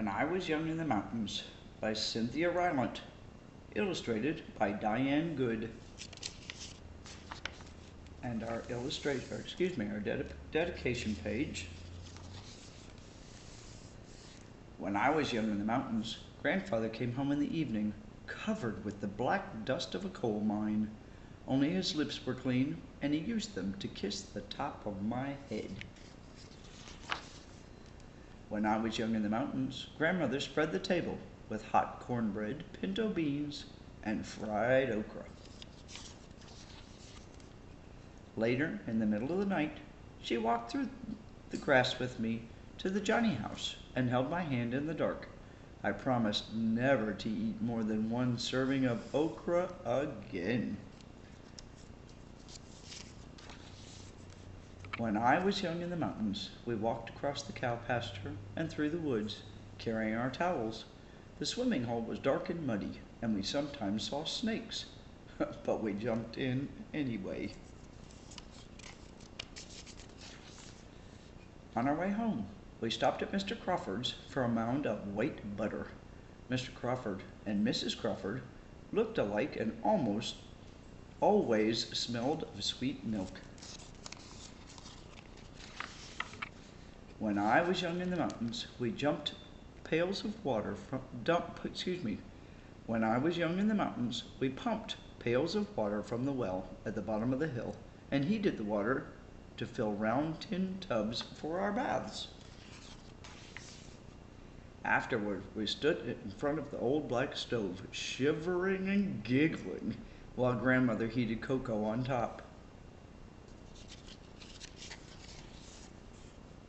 When I Was Young in the Mountains by Cynthia Rylant, illustrated by Diane Good. And our dedication page. When I was young in the mountains, Grandfather came home in the evening, covered with the black dust of a coal mine. Only his lips were clean, and he used them to kiss the top of my head. When I was young in the mountains, Grandmother spread the table with hot cornbread, pinto beans, and fried okra. Later, in the middle of the night, she walked through the grass with me to the Johnny house and held my hand in the dark. I promised never to eat more than one serving of okra again. When I was young in the mountains, we walked across the cow pasture and through the woods, carrying our towels. The swimming hole was dark and muddy, and we sometimes saw snakes, but we jumped in anyway. On our way home, we stopped at Mr. Crawford's for a mound of white butter. Mr. Crawford and Mrs. Crawford looked alike and almost always smelled of sweet milk. When I was young in the mountains, we jumped pails of water from When I was young in the mountains, we pumped pails of water from the well at the bottom of the hill and heated the water to fill round tin tubs for our baths. Afterward, we stood in front of the old black stove, shivering and giggling, while Grandmother heated cocoa on top.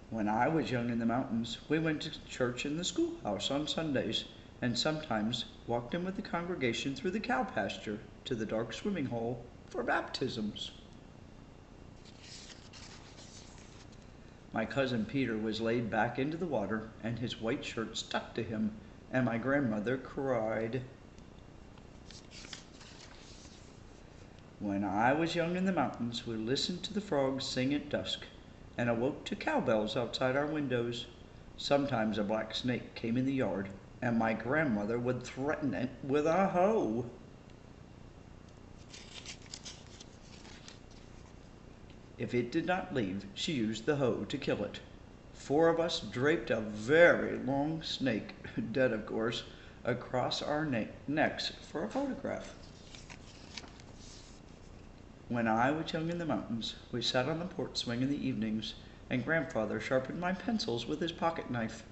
When I was young in the mountains, we went to church in the schoolhouse on Sundays, and sometimes walked in with the congregation through the cow pasture to the dark swimming hole for baptisms. My cousin Peter was laid back into the water, and his white shirt stuck to him, and my grandmother cried. When I was young in the mountains, we listened to the frogs sing at dusk, and awoke to cowbells outside our windows. Sometimes a black snake came in the yard, and my grandmother would threaten it with a hoe. If it did not leave, she used the hoe to kill it. 4 of us draped a very long snake, dead of course, across our necks for a photograph. When I was young in the mountains, we sat on the porch swing in the evenings, and Grandfather sharpened my pencils with his pocket knife.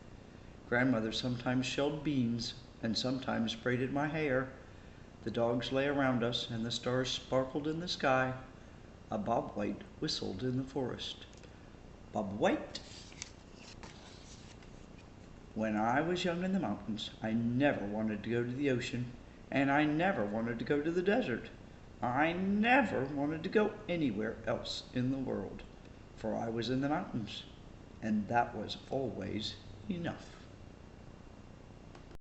Grandmother sometimes shelled beans, and sometimes braided my hair. The dogs lay around us, and the stars sparkled in the sky. A bobwhite whistled in the forest. Bobwhite! When I was young in the mountains, I never wanted to go to the ocean, and I never wanted to go to the desert. I never wanted to go anywhere else in the world, for I was in the mountains, and that was always enough.